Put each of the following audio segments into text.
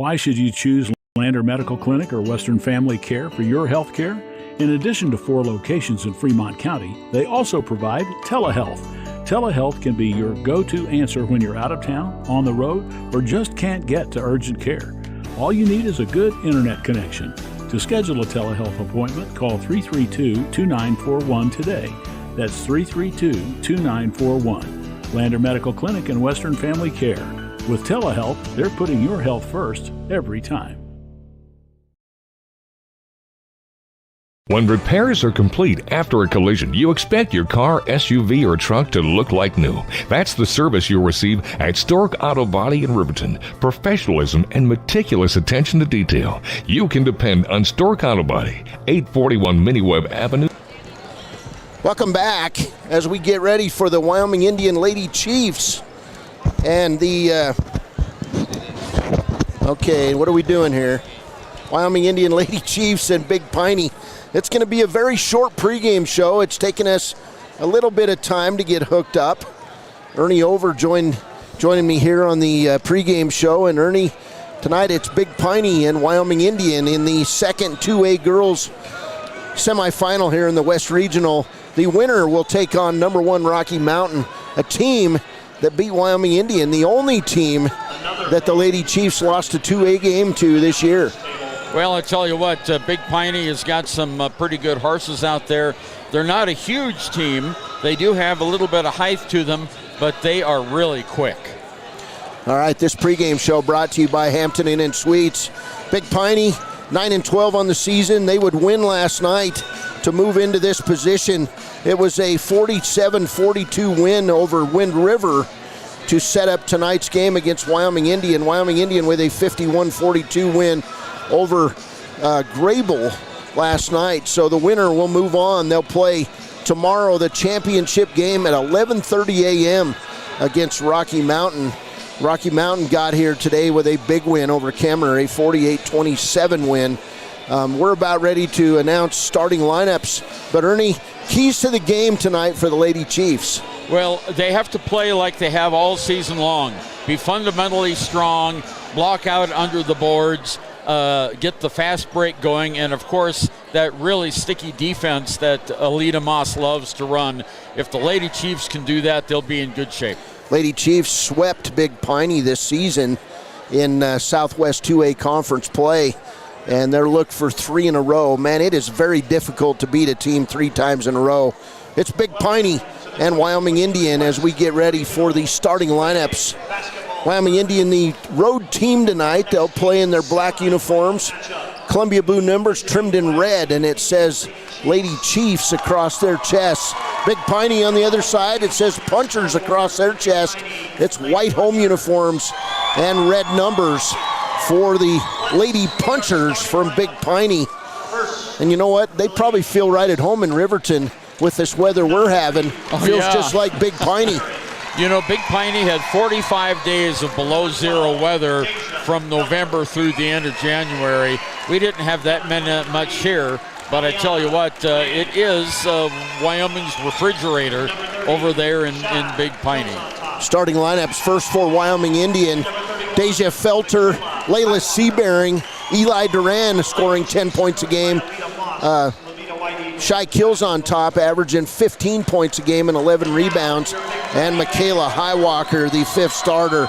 Why should you choose Lander Medical Clinic or Western Family Care for your health care? In addition to 4 locations in Fremont County, they also provide telehealth. Telehealth can be your go-to answer when you're out of town, on the road, or just can't get to urgent care. All you need is a good internet connection. To schedule a telehealth appointment, call 332-2941 today. That's 332-2941. Lander Medical Clinic and Western Family Care. With telehealth, they're putting your health first every time. When repairs are complete after a collision, you expect your car, SUV, or truck to look like new. That's the service you'll receive at Stork Auto Body in Riverton. Professionalism and meticulous attention to detail. You can depend on Stork Auto Body, 841 Miniweb Avenue. Welcome back as we get ready for the Wyoming Indian Lady Chiefs. And okay, what are we doing here? Wyoming Indian Lady Chiefs and Big Piney. It's going to be a very short pregame show. It's taken us a little bit of time to get hooked up. Ernie Over joining me here on the pregame show. And Ernie, tonight it's Big Piney and Wyoming Indian in the second 2A girls semifinal here in the West Regional. The winner will take on number 1 Rocky Mountain, a team that beat Wyoming Indian, the only team that the Lady Chiefs lost a 2A game to this year. Well, I tell you what, Big Piney has got some pretty good horses out there. They're not a huge team. They do have a little bit of height to them, but they are really quick. All right, this pregame show brought to you by Hampton Inn and Suites. Big Piney, 9-12 on the season. They would win last night to move into this position. It was a 47-42 win over Wind River to set up tonight's game against Wyoming Indian. Wyoming Indian with a 51-42 win over Grable last night. So the winner will move on. They'll play tomorrow the championship game at 11:30 a.m. against Rocky Mountain. Rocky Mountain got here today with a big win over Kemmerer, a 48-27 win. We're about ready to announce starting lineups. But Ernie, keys to the game tonight for the Lady Chiefs. Well, they have to play like they have all season long. Be fundamentally strong, block out under the boards, get the fast break going, and of course that really sticky defense that Alita Moss loves to run. If the Lady Chiefs can do that, they'll be in good shape. Lady Chiefs swept Big Piney this season in Southwest 2A conference play, and they're looking for 3 in a row. Man, it is very difficult to beat a team 3 times in a row. It's Big Piney and Wyoming Indian as we get ready for the starting lineups. Wyoming Indian, the road team tonight. They'll play in their black uniforms. Columbia blue numbers trimmed in red, and it says Lady Chiefs across their chests. Big Piney on the other side, it says Punchers across their chest. It's white home uniforms and red numbers for the Lady Punchers from Big Piney. And you know what? They probably feel right at home in Riverton with this weather we're having. Feels just like Big Piney. You know, Big Piney had 45 days of below zero weather from November through the end of January. We didn't have that much here, but I tell you what, it is Wyoming's refrigerator over there in Big Piney. Starting lineups first for Wyoming Indian. Deja Felter, Layla Seabearing, Eli Duran scoring 10 points a game. Shy Kills on top, averaging 15 points a game and 11 rebounds. And Michaela Highwalker, the 5th starter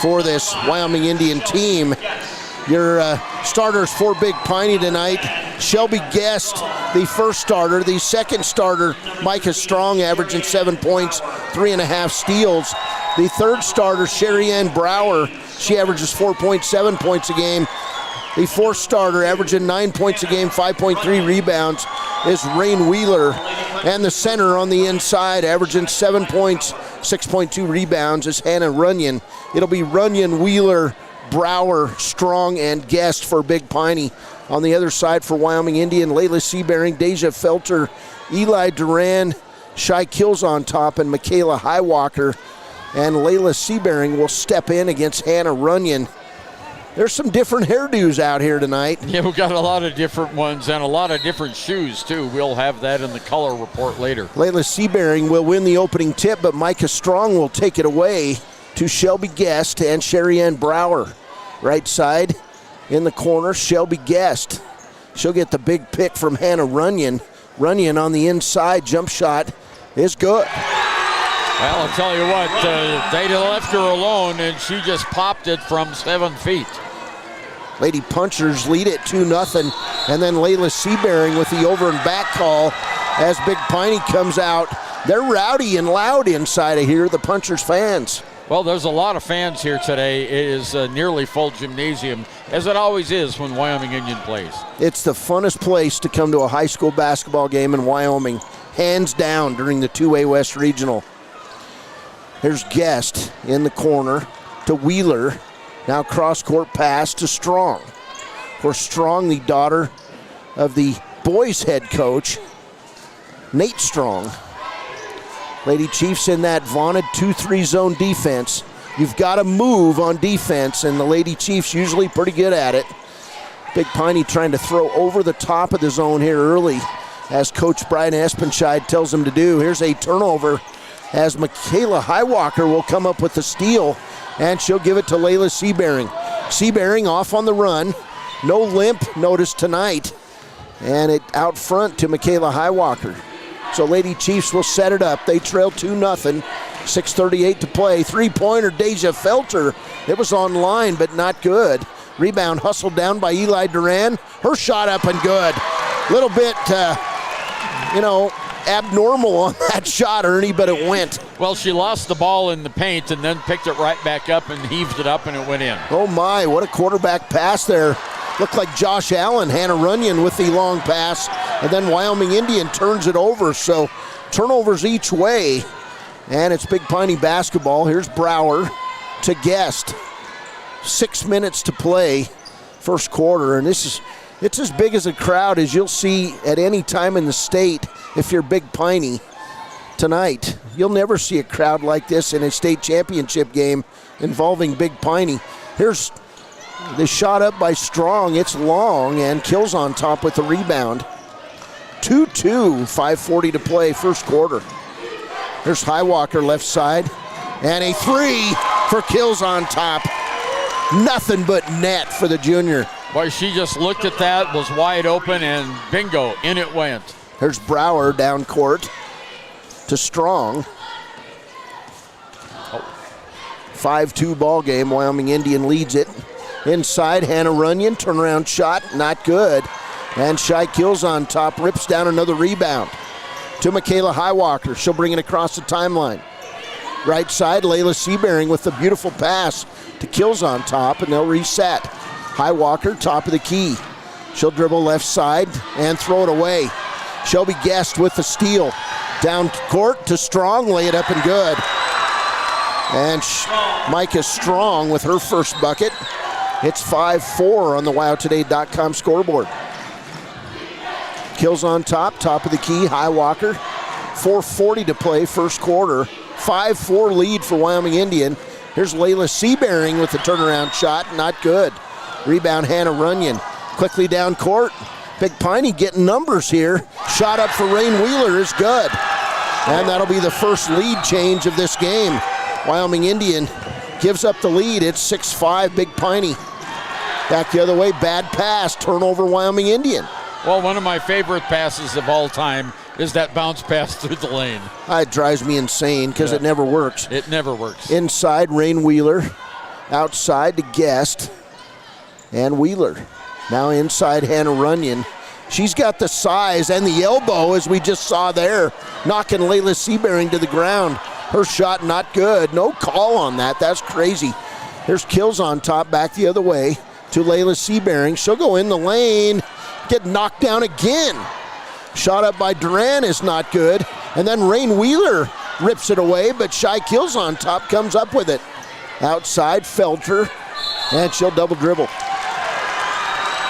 for this Wyoming Indian team. Your starters for Big Piney tonight: Shelby Guest, the 1st starter. The 2nd starter, Micah Strong, averaging 7 points, 3.5 steals. The 3rd starter, Sherry Ann Brower, she averages 4.7 points a game. The 4th starter, averaging 9 points a game, 5.3 rebounds, is Rain Wheeler. And the center on the inside, averaging 7 points, 6.2 rebounds, is Hannah Runyon. It'll be Runyon, Wheeler, Brower, Strong, and Guest for Big Piney. On the other side for Wyoming Indian, Layla Seabearing, Deja Felter, Eli Duran, Shy Kills on top, and Michaela Highwalker. And Layla Seabearing will step in against Hannah Runyon. There's some different hairdos out here tonight. Yeah, we've got a lot of different ones and a lot of different shoes, too. We'll have that in the color report later. Layla Seabearing will win the opening tip, but Micah Strong will take it away to Shelby Guest and Sherry Ann Brower. Right side in the corner, Shelby Guest. She'll get the big pick from Hannah Runyon. Runyon on the inside, jump shot is good. Well, I'll tell you what, they left her alone, and she just popped it from 7 feet. Lady Punchers lead it 2-0, and then Layla Seabearing with the over and back call as Big Piney comes out. They're rowdy and loud inside of here, the Punchers fans. Well, there's a lot of fans here today. It is a nearly full gymnasium, as it always is when Wyoming Indian plays. It's the funnest place to come to a high school basketball game in Wyoming, hands down, during the 2A West Regional. Here's Guest in the corner to Wheeler. Now cross-court pass to Strong. Of course, Strong, the daughter of the boys' head coach, Nate Strong. Lady Chiefs in that vaunted 2-3 zone defense. You've got to move on defense, and the Lady Chiefs usually pretty good at it. Big Piney trying to throw over the top of the zone here early, as Coach Brian Espenscheid tells them to do. Here's a turnover as Michaela Highwalker will come up with the steal, and she'll give it to Layla Seabearing. Seabearing off on the run. No limp noticed tonight. And it out front to Michaela Highwalker. So Lady Chiefs will set it up. They trail 2-0. 6:38 to play. Three-pointer, Deja Felter. It was on line, but not good. Rebound hustled down by Eli Duran. Her shot up and good. Little bit, abnormal on that shot, Ernie, but it went. Well, she lost the ball in the paint and then picked it right back up and heaved it up, and it went in. Oh, my, what a quarterback pass there. Looked like Josh Allen, Hannah Runyon with the long pass, and then Wyoming Indian turns it over. So turnovers each way, and it's Big Piney basketball. Here's Brower to Guest. 6 minutes to play, first quarter, and it's as big as a crowd as you'll see at any time in the state if you're Big Piney tonight. You'll never see a crowd like this in a state championship game involving Big Piney. Here's the shot up by Strong. It's long, and Kills on top with the rebound. 2-2, 5:40 to play, first quarter. Here's Highwalker left side, and a three for Kills on top. Nothing but net for the junior. Boy, she just looked at that, was wide open, and bingo, in it went. Here's Brower down court to Strong. 5-2 ball game. Wyoming Indian leads it. Inside, Hannah Runyon, turnaround shot, not good. And Shy Kills on top, rips down another rebound to Michaela Highwalker. She'll bring it across the timeline. Right side, Layla Seabearing with the beautiful pass to Kills on top, and they'll reset. Highwalker, top of the key. She'll dribble left side and throw it away. Shelby Guest with the steal. Down court to Strong, lay it up and good. And Micah Strong with her first bucket. It's 5-4 on the WyoToday.com scoreboard. Kills on top of the key, Highwalker. 4:40 to play, first quarter. 5-4 lead for Wyoming Indian. Here's Layla Seabearing with the turnaround shot, not good. Rebound, Hannah Runyon. Quickly down court. Big Piney getting numbers here. Shot up for Rain Wheeler is good. And that'll be the first lead change of this game. Wyoming Indian gives up the lead. It's 6-5, Big Piney. Back the other way, bad pass, turnover Wyoming Indian. Well, one of my favorite passes of all time is that bounce pass through the lane. It drives me insane because it never works. It never works. Inside, Rain Wheeler. Outside to Guest. And Wheeler. Now inside, Hannah Runyon. She's got the size and the elbow, as we just saw there, knocking Layla Seabearing to the ground. Her shot not good. No call on that. That's crazy. Here's Kills on top, back the other way to Layla Seabearing. She'll go in the lane, get knocked down again. Shot up by Duran is not good. And then Rain Wheeler rips it away, but Shy Kills on top comes up with it. Outside, Felter, and she'll double dribble.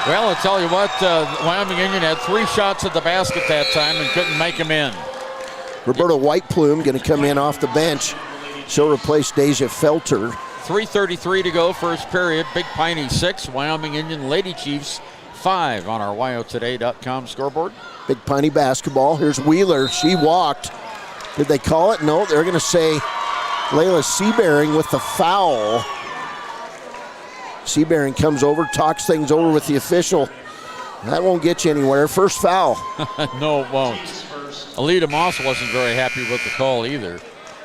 Well, I'll tell you what, Wyoming Indian had 3 shots at the basket that time and couldn't make them in. Roberta Whiteplume going to come in off the bench. She'll replace Deja Felter. 3:33 to go, first period. Big Piney 6, Wyoming Indian Lady Chiefs 5 on our WyoToday.com scoreboard. Big Piney basketball. Here's Wheeler. She walked. Did they call it? No, they're going to say Layla Seabearing with the foul. Seabearing comes over, talks things over with the official. That won't get you anywhere. First foul. No, it won't. Alita Moss wasn't very happy with the call either.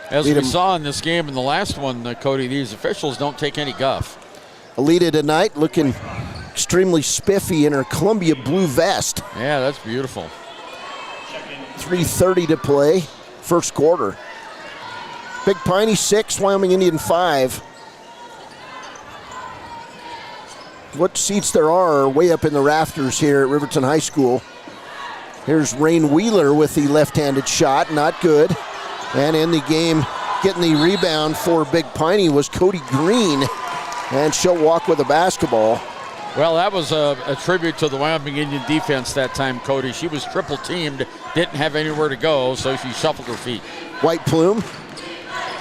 As we saw in this game in the last one, Cody, these officials don't take any guff. Alita tonight looking extremely spiffy in her Columbia blue vest. Yeah, that's beautiful. 3:30 to play, first quarter. Big Piney 6, Wyoming Indian 5. What seats there are way up in the rafters here at Riverton High School. Here's Rain Wheeler with the left-handed shot, not good. And in the game, getting the rebound for Big Piney was Cody Green, and she'll walk with the basketball. Well, that was a tribute to the Wyoming Indian defense that time, Cody. She was triple teamed, didn't have anywhere to go, so she shuffled her feet. White Plume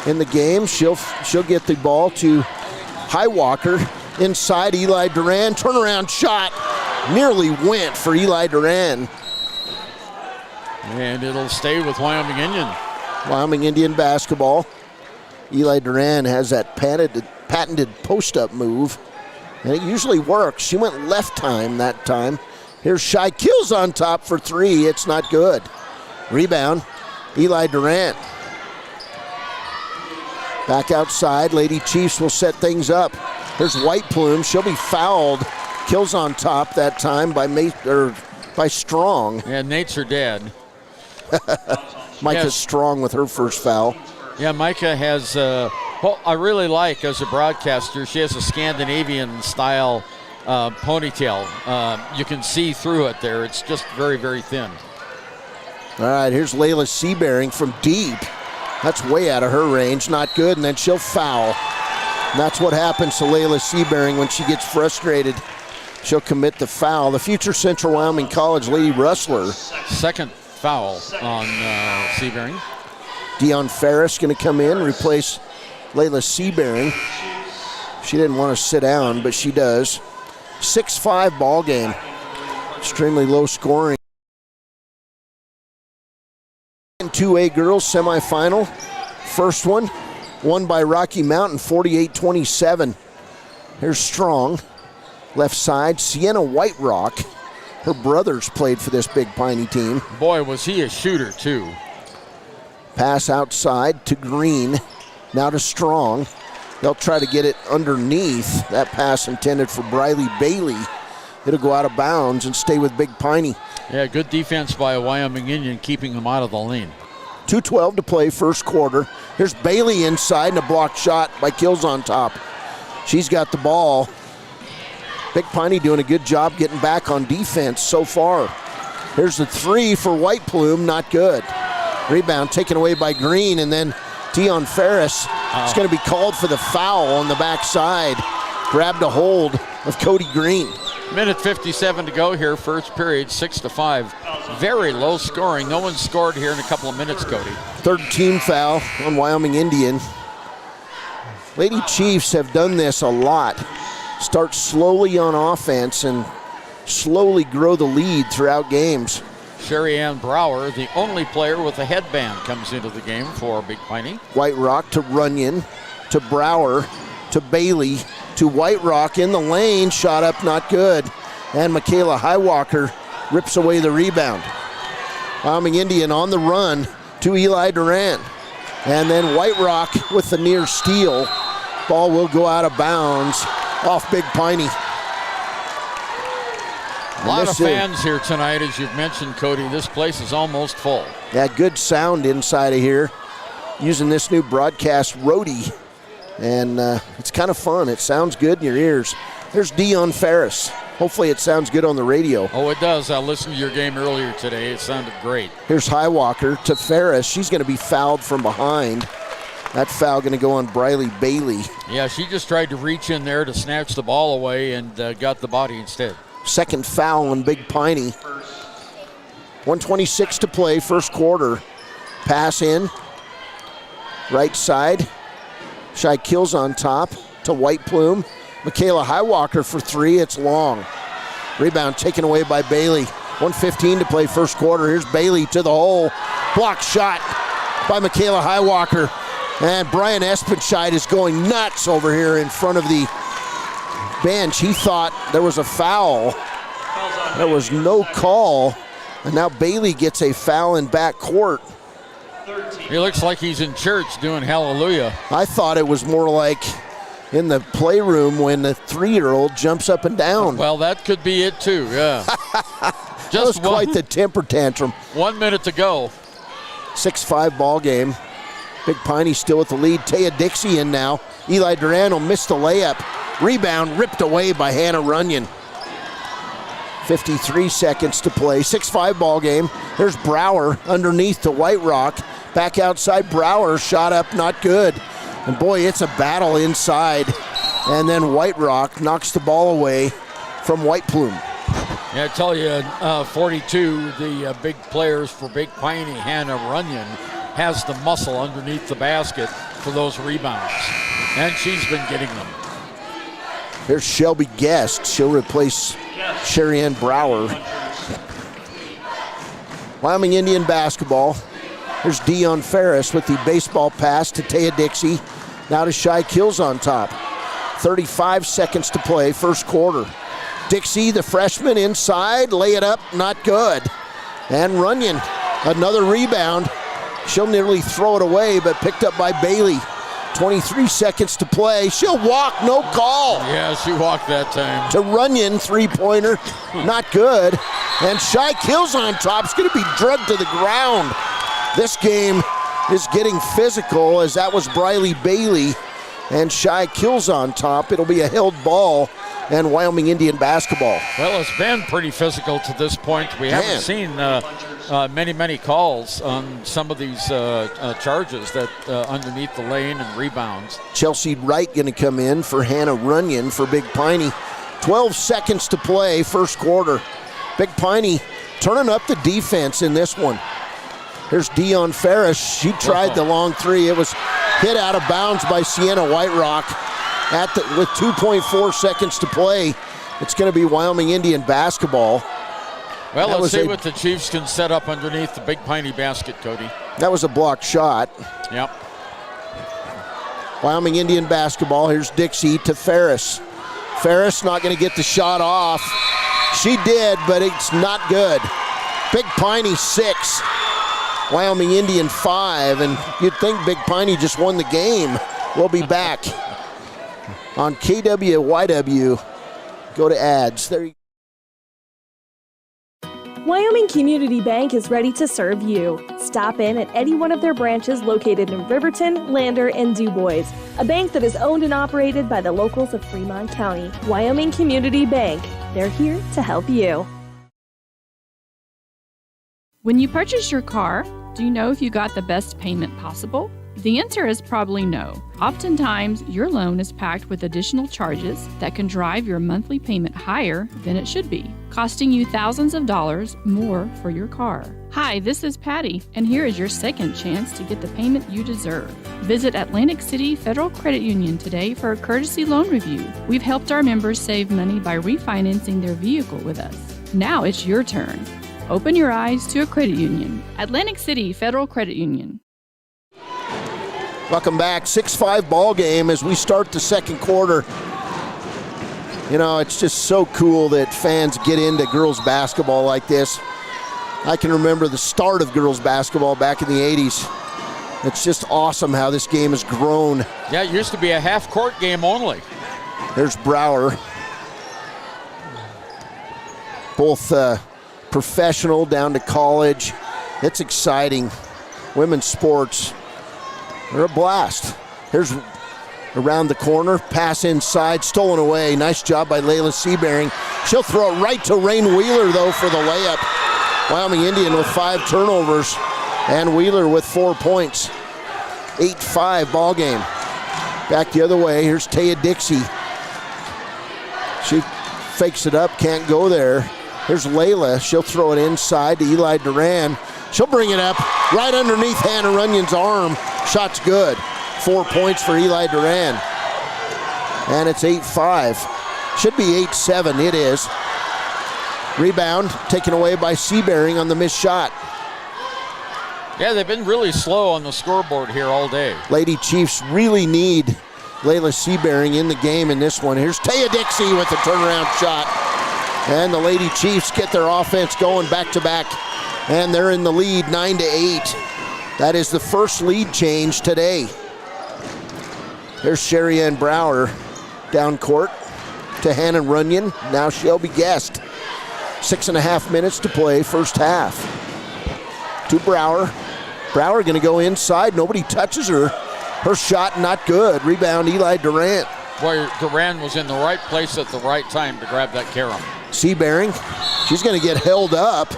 in the game. She'll get the ball to Highwalker. Inside, Eli Duran, turnaround shot, nearly went for Eli Duran. And it'll stay with Wyoming Indian. Wyoming Indian basketball. Eli Duran has that patented post-up move, and it usually works. She went left time that time. Here's Shy Kills on top for 3. It's not good. Rebound, Eli Duran. Back outside, Lady Chiefs will set things up. There's White Plume. She'll be fouled. Kills on top that time by Strong. Yeah, Nate's her dad. Micah Strong with her first foul. Yeah, Micah has, well, I really like as a broadcaster, she has a Scandinavian-style ponytail. You can see through it there. It's just very, very thin. All right, here's Layla Seabearing from deep. That's way out of her range. Not good, and then she'll foul. And that's what happens to Layla Seabearing when she gets frustrated. She'll commit the foul. The future Central Wyoming College Lady Rustler. Second foul on Seabearing. Dion Ferris going to come in, replace Layla Seabearing. She didn't want to sit down, but she does. 6-5 ball game. Extremely low scoring. 2A girls semifinal. First one won by Rocky Mountain 48-27. Here's Strong. Left side, Sienna White Rock. Her brothers played for this Big Piney team. Boy, was he a shooter, too. Pass outside to Green. Now to Strong. They'll try to get it underneath. That pass intended for Briley Bailey. It'll go out of bounds and stay with Big Piney. Yeah, good defense by Wyoming Indian, keeping them out of the lane. 2:12 to play, first quarter. Here's Bailey inside and a blocked shot by Kills on top. She's got the ball. Big Piney doing a good job getting back on defense so far. Here's the 3 for White Plume, not good. Rebound taken away by Green, and then Dion Ferris is going to be called for the foul on the backside. Grabbed a hold of Cody Green. Minute 57 to go here, first period, 6-5. Very low scoring. No one scored here in a couple of minutes, Cody. Third team foul on Wyoming Indian. Lady Chiefs have done this a lot. Start slowly on offense and slowly grow the lead throughout games. Sherry Ann Brower, the only player with a headband, comes into the game for Big Piney. White Rock to Runyon, to Brower, to Bailey, to White Rock in the lane, shot up, not good. And Michaela Highwalker rips away the rebound. Wyoming Indian on the run to Eli Duran. And then White Rock with the near steal. Ball will go out of bounds off Big Piney. A lot of fans here tonight, as you've mentioned, Cody. This place is almost full. Yeah, good sound inside of here. Using this new broadcast roadie. And it's kind of fun. It sounds good in your ears. There's Dion Ferris. Hopefully it sounds good on the radio. Oh, it does. I listened to your game earlier today. It sounded great. Here's Highwalker to Ferris. She's going to be fouled from behind. That foul going to go on Briley Bailey. Yeah, she just tried to reach in there to snatch the ball away and got the body instead. Second foul on Big Piney. 1:26 to play, first quarter. Pass in. Right side. Shy Kills on top to White Plume. Michaela Highwalker for 3. It's long. Rebound taken away by Bailey. 1:15 to play, first quarter. Here's Bailey to the hole. Blocked shot by Michaela Highwalker. And Brian Espenscheid is going nuts over here in front of the bench. He thought there was a foul. There was no call. And now Bailey gets a foul in back court. He looks like he's in church doing hallelujah. I thought it was more like in the playroom when the 3-year-old jumps up and down. Well, that could be it too, yeah. That was quite the temper tantrum. 1 minute to go. 6-5 ball game. Big Piney still with the lead. Taya Dixie in now. Eli Duran will miss the layup. Rebound ripped away by Hannah Runyon. 53 seconds to play. 6-5 ball game. There's Brower underneath to White Rock. Back outside, Brower shot up, not good. And boy, it's a battle inside. And then White Rock knocks the ball away from White Plume. Yeah, I tell you, 42, the big players for Big Piney, Hannah Runyon, has the muscle underneath the basket for those rebounds. And she's been getting them. Here's Shelby Guest. She'll replace Sherry Ann Brower. Wyoming Indian basketball. Here's Dion Ferris with the baseball pass to Taya Dixie. Now to Shy Kills on top. 35 seconds to play, first quarter. Dixie, the freshman, inside. Lay it up, not good. And Runyon, another rebound. She'll nearly throw it away, but picked up by Bailey. 23 seconds to play. She'll walk, no call. Yeah, she walked that time. To Runyon, three-pointer, not good. And Shy Kills on top. It's going to be drugged to the ground. This game is getting physical, as that was Briley Bailey. And Shy Kills on top. It'll be a held ball and Wyoming Indian basketball. Well, it's been pretty physical to this point. We haven't seen many calls on some of these charges that underneath the lane and rebounds. Chelsea Wright going to come in for Hannah Runyon for Big Piney. 12 seconds to play, first quarter. Big Piney turning up the defense in this one. Here's Dion Ferris. She tried the long three. It was hit out of bounds by Sienna White Rock. With 2.4 seconds to play, it's going to be Wyoming Indian basketball. Well, let's see what the Chiefs can set up underneath the Big Piney basket, Cody. That was a blocked shot. Yep. Wyoming Indian basketball. Here's Dixie to Ferris. Ferris not going to get the shot off. She did, but it's not good. Big Piney 6. Wyoming Indian 5, and you'd think Big Piney just won the game. We'll be back on KWYW. Go to ads. There you go. Wyoming Community Bank is ready to serve you. Stop in at any one of their branches located in Riverton, Lander, and DuBois. A bank that is owned and operated by the locals of Fremont County. Wyoming Community Bank. They're here to help you. When you purchase your car, do you know if you got the best payment possible? The answer is probably no. Oftentimes, your loan is packed with additional charges that can drive your monthly payment higher than it should be, costing you thousands of dollars more for your car. Hi, this is Patty, and here is your second chance to get the payment you deserve. Visit Atlantic City Federal Credit Union today for a courtesy loan review. We've helped our members save money by refinancing their vehicle with us. Now it's your turn. Open your eyes to a credit union. Atlantic City Federal Credit Union. Welcome back. 6-5 ball game as we start the second quarter. You know, it's just so cool that fans get into girls basketball like this. I can remember the start of girls basketball back in the 80s. It's just awesome how this game has grown. Yeah, it used to be a half-court game only. There's Brower. Both professional down to college. It's exciting. Women's sports, they're a blast. Here's around the corner, pass inside, stolen away. Nice job by Layla Seabearing. She'll throw it right to Rain Wheeler, though, for the layup. Wyoming Indian with 5 turnovers, and Wheeler with 4 points. 8-5 ball game. Back the other way, here's Taya Dixie. She fakes it up, can't go there. Here's Layla. She'll throw it inside to Eli Duran. She'll bring it up right underneath Hannah Runyon's arm. Shot's good. 4 points for Eli Duran. And it's 8-5. Should be 8-7. It is. Rebound taken away by Seabearing on the missed shot. Yeah, they've been really slow on the scoreboard here all day. Lady Chiefs really need Layla Sebering in the game in this one. Here's Taya Dixie with the turnaround shot. And the Lady Chiefs get their offense going back-to-back. And they're in the lead 9-8. That is the first lead change today. There's Sherry Ann Brower down court to Hannah Runyon. Now Shelby Guest. 6.5 minutes to play, first half. To Brower. Brower going to go inside. Nobody touches her. Her shot not good. Rebound Eli Durant. Boy, Durant was in the right place at the right time to grab that carom. Sebering. She's going to get held up.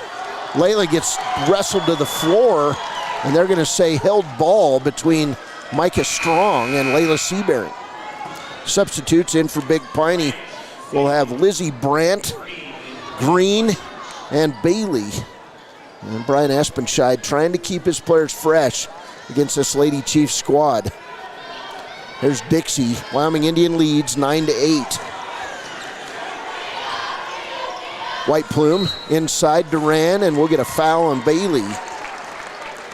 Layla gets wrestled to the floor, and they're going to say held ball between Micah Strong and Layla Sebering. Substitutes in for Big Piney. We'll have Lizzie Brandt, Green, and Bailey. And Brian Espenscheid trying to keep his players fresh against this Lady Chiefs squad. There's Dixie. Wyoming Indian leads 9-8. White Plume inside Duran, and we'll get a foul on Bailey.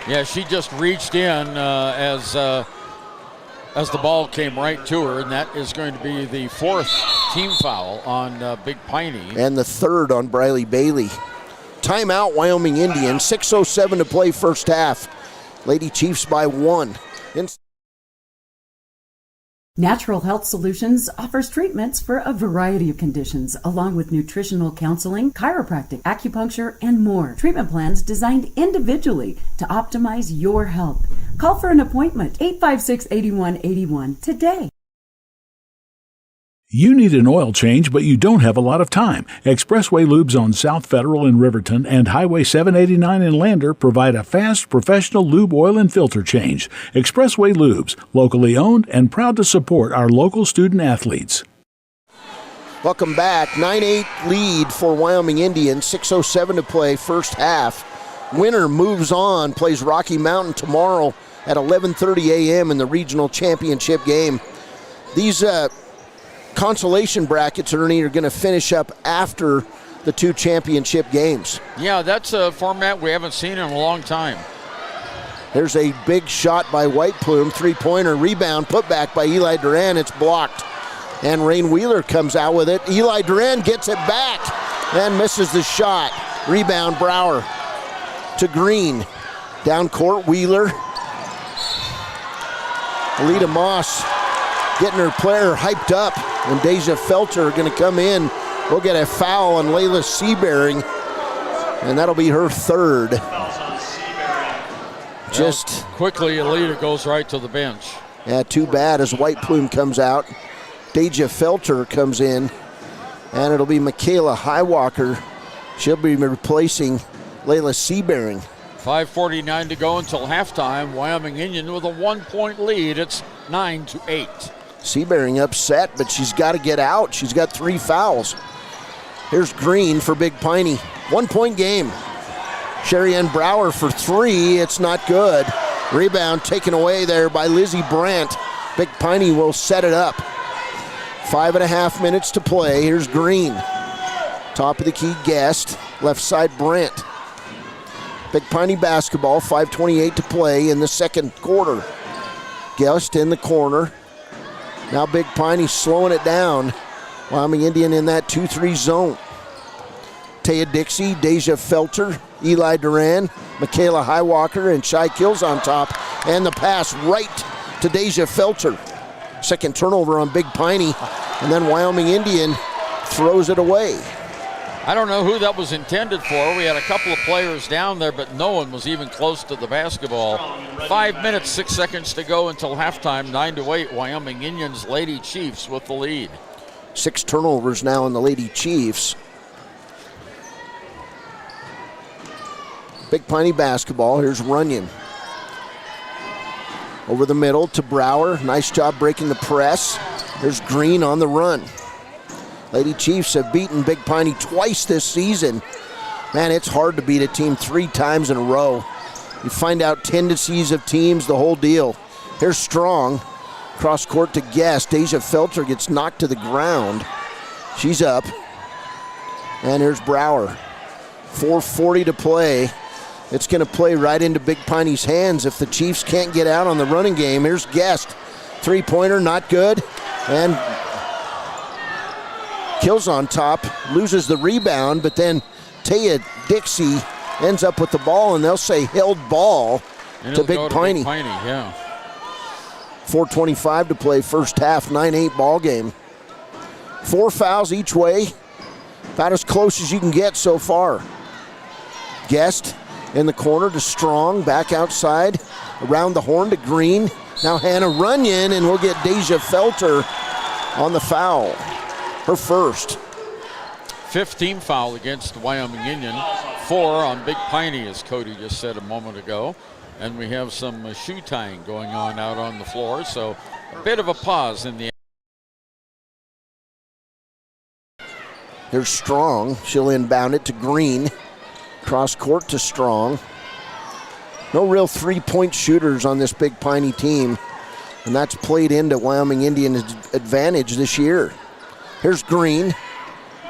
Yeah, she just reached in as the ball came right to her, and that is going to be the fourth team foul on Big Piney. And the third on Briley Bailey. Timeout, Wyoming Indians. 6:07 to play first half. Lady Chiefs by 1. Natural Health Solutions offers treatments for a variety of conditions, along with nutritional counseling, chiropractic, acupuncture, and more. Treatment plans designed individually to optimize your health. Call for an appointment, 856-8181 today. You need an oil change, but you don't have a lot of time. Expressway Lubes on South Federal in Riverton and Highway 789 in Lander provide a fast, professional lube oil and filter change. Expressway Lubes, locally owned and proud to support our local student athletes. Welcome back. 9-8 lead for Wyoming Indians. 6:07 to play first half. Winner moves on, plays Rocky Mountain tomorrow at 11:30 a.m. in the regional championship game. These consolation brackets, Ernie, are going to finish up after the two championship games. Yeah, that's a format we haven't seen in a long time. There's a big shot by White Plume, three-pointer, rebound, put back by Eli Duran. It's blocked. And Rain Wheeler comes out with it. Eli Duran gets it back and misses the shot. Rebound, Brower to Green. Down court, Wheeler. Alita Moss getting her player hyped up. And Deja Felter are going to come in. We'll get a foul on Layla Sebering, and that'll be her third. Just quickly, Alita goes right to the bench. Yeah, too bad as White Plume comes out. Deja Felter comes in, and it'll be Michaela Highwalker. She'll be replacing Layla Sebering. 5:49 to go until halftime. Wyoming Indian with a 1-point lead. It's 9-8. Sebering upset, but she's got to get out. She's got 3 fouls. Here's Green for Big Piney. 1-point game. Sherry Ann Brower for 3. It's not good. Rebound taken away there by Lizzie Brandt. Big Piney will set it up. 5.5 minutes to play. Here's Green. Top of the key, Guest. Left side, Brandt. Big Piney basketball. 5:28 to play in the second quarter. Guest in the corner. Now Big Piney slowing it down. Wyoming Indian in that 2-3 zone. Taya Dixie, Deja Felter, Eli Duran, Michaela Highwalker, and Shai Kills on top. And the pass right to Deja Felter. Second turnover on Big Piney. And then Wyoming Indian throws it away. I don't know who that was intended for. We had a couple of players down there, but no one was even close to the basketball. 5 minutes, 6 seconds to go until halftime. 9-8, Wyoming Indians, Lady Chiefs with the lead. 6 turnovers now in the Lady Chiefs. Big Piney basketball. Here's Runyon. Over the middle to Brower. Nice job breaking the press. There's Green on the run. Lady Chiefs have beaten Big Piney twice this season. Man, it's hard to beat a team 3 times in a row. You find out tendencies of teams, the whole deal. Here's Strong. Cross court to Guest. Deja Felter gets knocked to the ground. She's up. And here's Brower. 4:40 to play. It's going to play right into Big Piney's hands if the Chiefs can't get out on the running game. Here's Guest. Three-pointer, not good. And Kills on top, loses the rebound, but then Taya Dixie ends up with the ball, and they'll say held ball to Big Piney. 4:25 to play, first half, 9-8 ball game. 4 fouls each way, about as close as you can get so far. Guest in the corner to Strong, back outside, around the horn to Green. Now Hannah Runyon, and we'll get Deja Felter on the foul, her first. 5th team foul against Wyoming Union, 4 on Big Piney, as Cody just said a moment ago. And we have some shoe tying going on out on the floor, so a bit of a pause in the. There's Strong. She'll inbound it to Green. Cross court to Strong. No real three-point shooters on this Big Piney team, and that's played into Wyoming Indian's advantage this year. Here's Green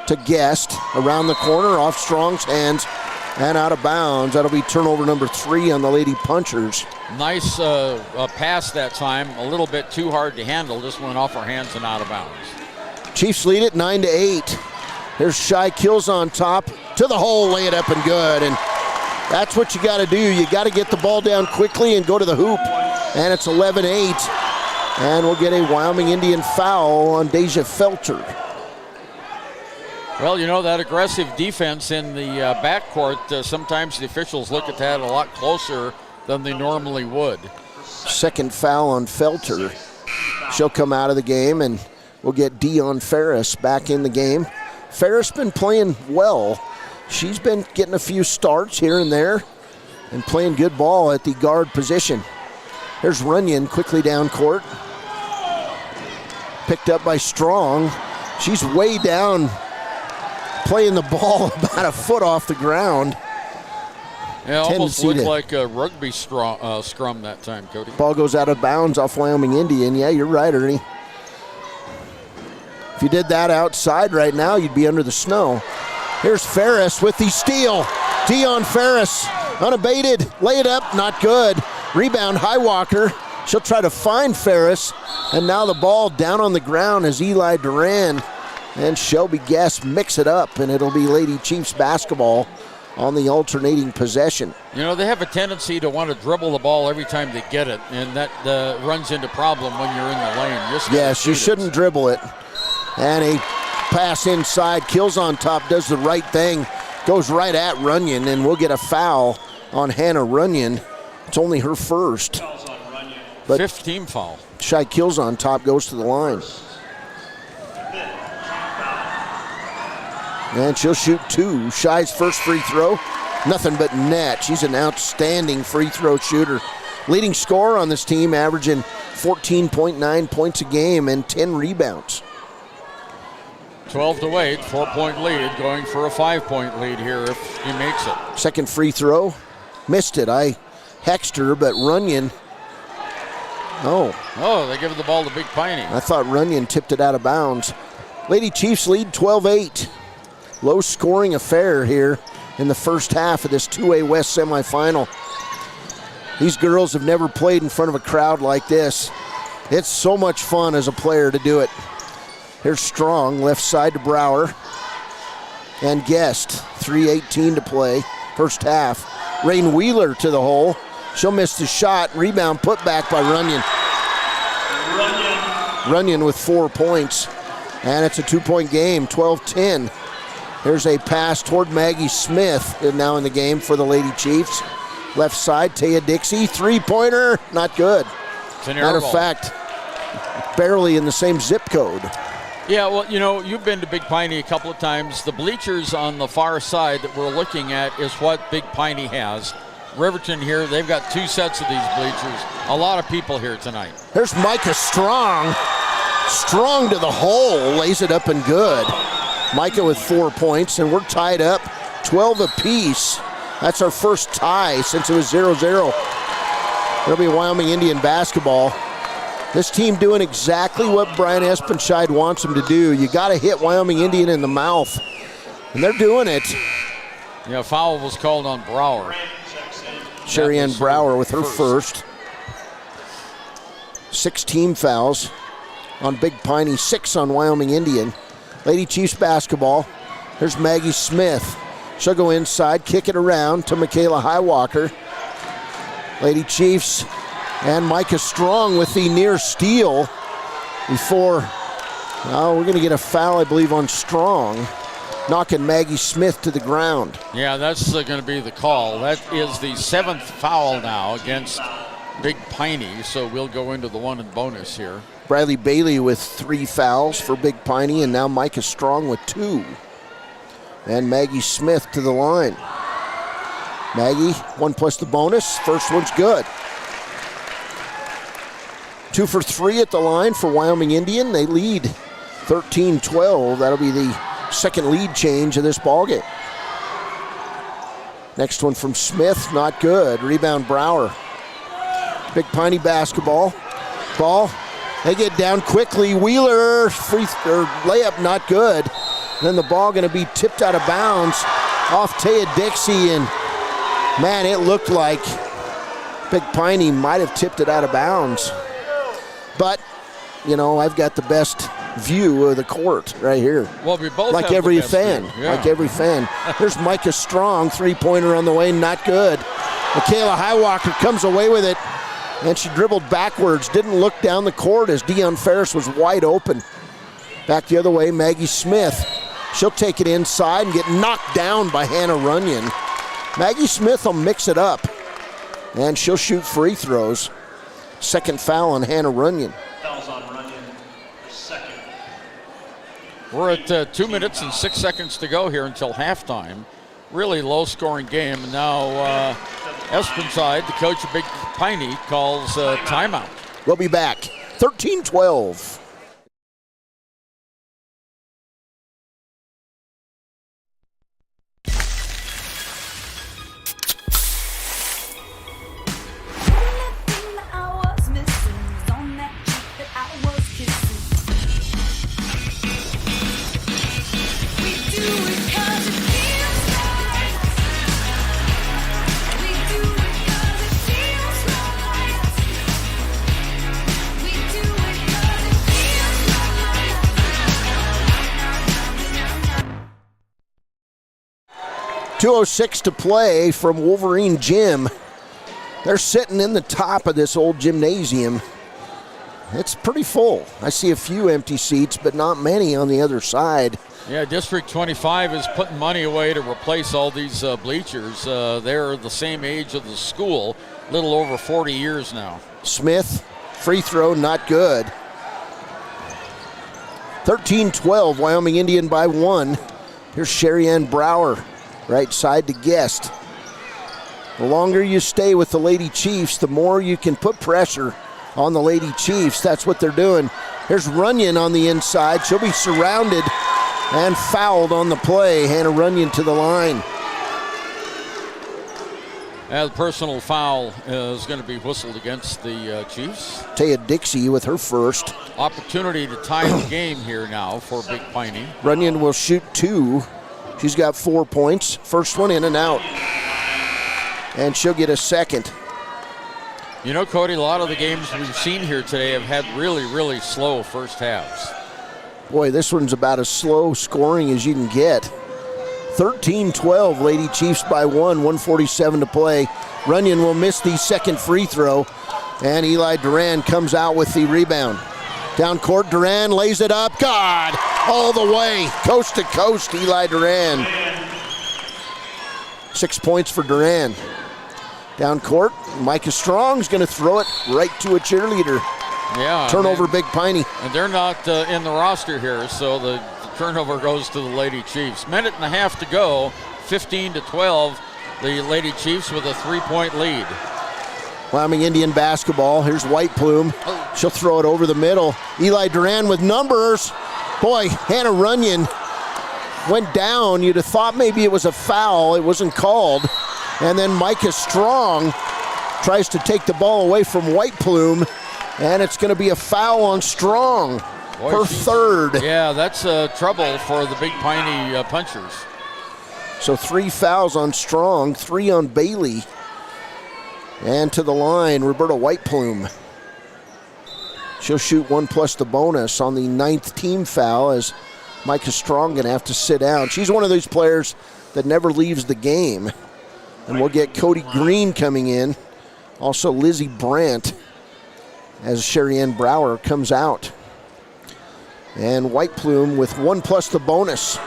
to Guest. Around the corner, off Strong's hands, and out of bounds. That'll be turnover number 3 on the Lady Punchers. Nice pass that time. A little bit too hard to handle. Just went off her hands and out of bounds. Chiefs lead it 9-8. There's Shy Kills on top. To the hole, lay it up and good. And that's what you got to do. You got to get the ball down quickly and go to the hoop. And it's 11-8. And we'll get a Wyoming Indian foul on Deja Felter. Well, you know, that aggressive defense in the backcourt, sometimes the officials look at that a lot closer than they normally would. Second foul on Felter. She'll come out of the game, and we'll get Dion Ferris back in the game. Ferris been playing well. She's been getting a few starts here and there and playing good ball at the guard position. Here's Runyon quickly down court. Picked up by Strong. She's way down, playing the ball about a foot off the ground. Yeah, almost looked like a rugby scrum that time, Cody. Ball goes out of bounds off Wyoming Indian. Yeah, you're right, Ernie. If you did that outside right now, you'd be under the snow. Here's Ferris with the steal. Dion Ferris, unabated, lay it up, not good. Rebound, Highwalker. She'll try to find Ferris, and now the ball down on the ground as Eli Duran and Shelby Guest mix it up, and it'll be Lady Chiefs basketball on the alternating possession. You know, they have a tendency to want to dribble the ball every time they get it, and that runs into problem when you're in the lane. Yes, you shouldn't dribble it. And a pass inside, Kills on top, does the right thing, goes right at Runyon, and we'll get a foul on Hannah Runyon. It's only her first. But 5th team foul. Shy Kills on top, goes to the line. And she'll shoot 2. Shy's first free throw, nothing but net. She's an outstanding free throw shooter. Leading scorer on this team, averaging 14.9 points a game and 10 rebounds. 12-8, 4-point lead, going for a 5-point lead here if he makes it. Second free throw, missed it. I hexed her, but Runyon, Oh, they give the ball to Big Piney. I thought Runyon tipped it out of bounds. Lady Chiefs lead 12-8. Low scoring affair here in the first half of this 2A West semifinal. These girls have never played in front of a crowd like this. It's so much fun as a player to do it. Here's Strong, left side to Brower. And Guest, 3:18 to play, first half. Rain Wheeler to the hole. She'll miss the shot. Rebound put back by Runyon. Runyon with 4 points. And it's a 2-point game, 12-10. Here's a pass toward Maggie Smith, now in the game for the Lady Chiefs. Left side, Taya Dixie, three-pointer, not good. Matter of fact, barely in the same zip code. Yeah, well, you know, you've been to Big Piney a couple of times. The bleachers on the far side that we're looking at is what Big Piney has. Riverton here, they've got 2 sets of these bleachers. A lot of people here tonight. There's Micah Strong. Strong to the hole, lays it up and good. Micah with 4 points, and we're tied up 12 apiece. That's our first tie since it was 0-0. It'll be Wyoming Indian basketball. This team doing exactly what Brian Espenscheid wants them to do. You got to hit Wyoming Indian in the mouth, and they're doing it. Yeah, foul was called on Brower. Sherry Ann Brower with her first. 6 team fouls on Big Piney, 6 on Wyoming Indian. Lady Chiefs basketball. There's Maggie Smith. She'll go inside, kick it around to Michaela Highwalker. Lady Chiefs and Micah Strong with the near steal before, we're going to get a foul, I believe, on Strong, knocking Maggie Smith to the ground. Yeah, that's going to be the call. That is the 7th foul now against Big Piney, so we'll go into the one in bonus here. Bradley Bailey with 3 fouls for Big Piney, and now Micah Strong with 2. And Maggie Smith to the line. Maggie, 1 plus the bonus. First one's good. 2 for 3 at the line for Wyoming Indian. They lead 13-12. That'll be the second lead change of this ballgame. Next one from Smith, not good. Rebound Brower. Big Piney basketball. Ball, they get down quickly. Wheeler, layup not good. Then the ball going to be tipped out of bounds off Taya Dixie, and man, it looked like Big Piney might have tipped it out of bounds. But, I've got the best view of the court right here. Well, we both like have every the best fan. view. Yeah. Like every fan. There's Micah Strong, 3-pointer on the way, not good. Michaela Highwalker comes away with it, and she dribbled backwards, didn't look down the court as Deion Ferris was wide open. Back the other way, Maggie Smith. She'll take it inside and get knocked down by Hannah Runyon. Maggie Smith will mix it up, and she'll shoot free throws. Second foul on Hannah Runyon. Fouls on Runyon, second. We're at 2 minutes and 6 seconds to go here until halftime. Really low-scoring game. And now Espenside, the coach of Big Piney, calls timeout. We'll be back. 13-12. .206 to play from Wolverine Gym. They're sitting in the top of this old gymnasium. It's pretty full. I see a few empty seats, but not many on the other side. Yeah, District 25 is putting money away to replace all these bleachers. They're the same age of the school, a little over 40 years now. Smith, free throw, not good. 13-12, Wyoming Indian by 1. Here's Sherry Ann Brower. Right side to Guest. The longer you stay with the Lady Chiefs, the more you can put pressure on the Lady Chiefs. That's what they're doing. Here's Runyon on the inside. She'll be surrounded and fouled on the play. Hannah Runyon to the line. The personal foul is going to be whistled against the Chiefs. Taya Dixie with her first. Opportunity to tie the game here now for Big Piney. Runyon will shoot 2. She's got 4 points. First one in and out. And she'll get a second. You know, Cody, a lot of the games we've seen here today have had really, really slow first halves. Boy, this one's about as slow scoring as you can get. 13-12, Lady Chiefs by 1, 147 to play. Runyon will miss the second free throw, and Eli Duran comes out with the rebound. Down court, Duran lays it up. God, all the way, coast to coast, Eli Duran. 6 points for Duran. Down court, Micah Strong's going to throw it right to a cheerleader. Yeah. Turnover, Big Piney. And they're not in the roster here, so the turnover goes to the Lady Chiefs. Minute and a half to go, 15-12. The Lady Chiefs with a 3-point lead. Wyoming Indian basketball. Here's White Plume. She'll throw it over the middle. Eli Duran with numbers. Boy, Hannah Runyon went down. You'd have thought maybe it was a foul. It wasn't called. And then Micah Strong tries to take the ball away from White Plume, and it's going to be a foul on Strong. Her third. Yeah, that's trouble for the Big Piney punchers. So 3 fouls on Strong, 3 on Bailey. And to the line, Roberta White Plume. She'll shoot 1 plus the bonus on the 9th team foul as Micah Strong going to have to sit down. She's one of those players that never leaves the game. And we'll get Cody Green coming in. Also Lizzie Brandt as Sherry Ann Brower comes out. And White Plume with 1 plus the bonus.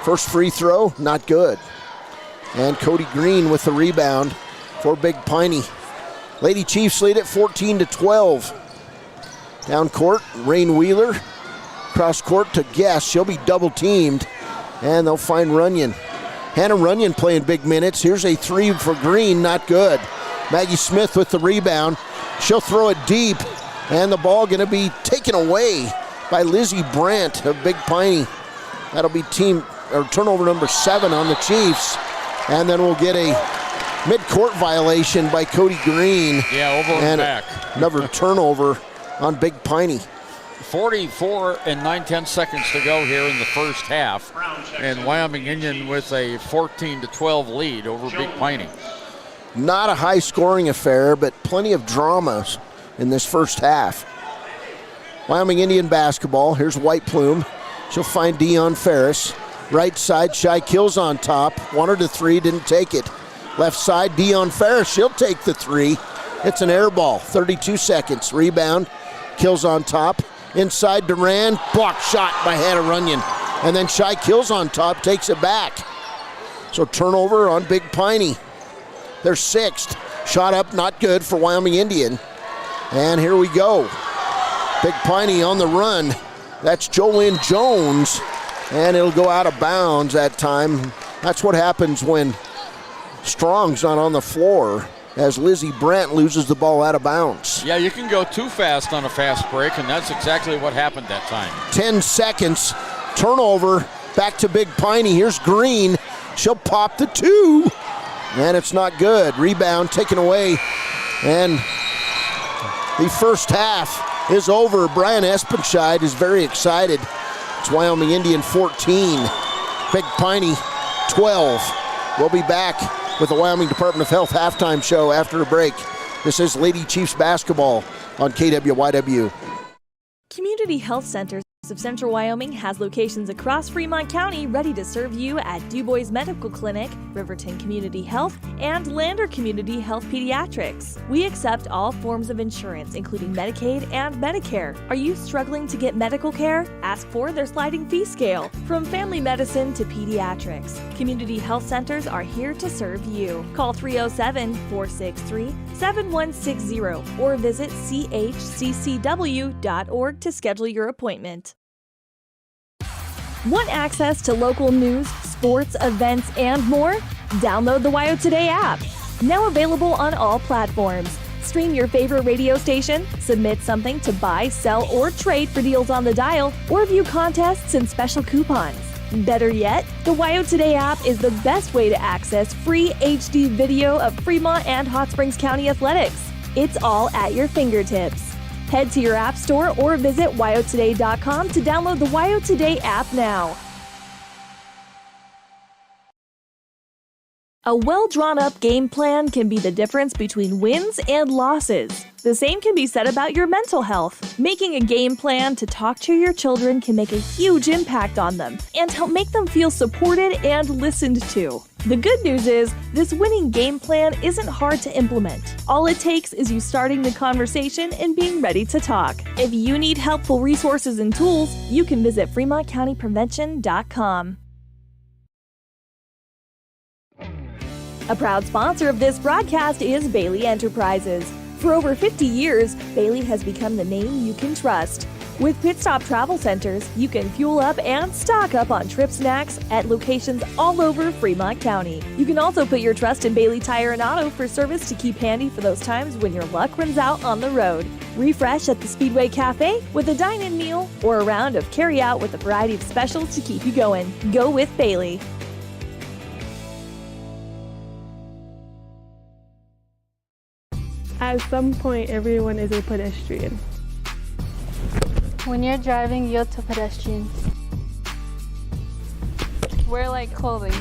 First free throw, not good. And Cody Green with the rebound for Big Piney. Lady Chiefs lead it 14-12. Down court, Rain Wheeler. Cross court to Guest. She'll be double teamed. And they'll find Runyon. Hannah Runyon playing big minutes. Here's a 3 for Green, not good. Maggie Smith with the rebound. She'll throw it deep. And the ball going to be taken away by Lizzie Brandt of Big Piney. That'll be turnover number 7 on the Chiefs. And then we'll get a mid-court violation by Cody Green. Yeah, over and back. Another turnover on Big Piney. 44 and 9/10 seconds to go here in the first half. And Wyoming Indian with a 14-12 lead over Big Piney. Not a high-scoring affair, but plenty of dramas in this first half. Wyoming Indian basketball. Here's White Plume. She'll find Dion Ferris. Right side, Shy Kills on top. Wanted a 3, didn't take it. Left side, Dion Ferris. She'll take the 3. It's an air ball. 32 seconds. Rebound. Kills on top. Inside Duran. Blocked shot by Hannah Runyon. And then Shy Kills on top. Takes it back. So turnover on Big Piney. They're 6th. Shot up, not good for Wyoming Indian. And here we go. Big Piney on the run. That's Jolynn Jones. And it'll go out of bounds that time. That's what happens when Strong's not on the floor, as Lizzie Brandt loses the ball out of bounds. Yeah, you can go too fast on a fast break, and that's exactly what happened that time. 10 seconds. Turnover. Back to Big Piney. Here's Green. She'll pop the 2. And it's not good. Rebound taken away. And the first half is over. Brian Espenscheid is very excited. It's Wyoming Indian 14, Big Piney 12. We'll be back with the Wyoming Department of Health halftime show after a break. This is Lady Chiefs basketball on KWYW. Community Health Centers of Central Wyoming has locations across Fremont County ready to serve you at Du Bois Medical Clinic, Riverton Community Health, and Lander Community Health Pediatrics. We accept all forms of insurance, including Medicaid and Medicare. Are you struggling to get medical care? Ask for their sliding fee scale. From family medicine to pediatrics, Community Health Centers are here to serve you. Call 307-463-7160 or visit chccw.org to schedule your appointment. Want access to local news, sports, events, and more? Download the WYO Today app. Now available on all platforms. Stream your favorite radio station, submit something to buy, sell, or trade for deals on the dial, or view contests and special coupons. Better yet, the WYO Today app is the best way to access free HD video of Fremont and Hot Springs County athletics. It's all at your fingertips. Head to your app store or visit wyotoday.com to download the WYO Today app now. A well-drawn-up game plan can be the difference between wins and losses. The same can be said about your mental health. Making a game plan to talk to your children can make a huge impact on them and help make them feel supported and listened to. The good news is, this winning game plan isn't hard to implement. All it takes is you starting the conversation and being ready to talk. If you need helpful resources and tools, you can visit FremontCountyPrevention.com. A proud sponsor of this broadcast is Bailey Enterprises. For over 50 years, Bailey has become the name you can trust. With Pit Stop Travel Centers, you can fuel up and stock up on trip snacks at locations all over Fremont County. You can also put your trust in Bailey Tire and Auto for service to keep handy for those times when your luck runs out on the road. Refresh at the Speedway Cafe with a dine-in meal or a round of carry-out with a variety of specials to keep you going. Go with Bailey. At some point, everyone is a pedestrian. When you're driving, yield to pedestrians. Wear light clothing.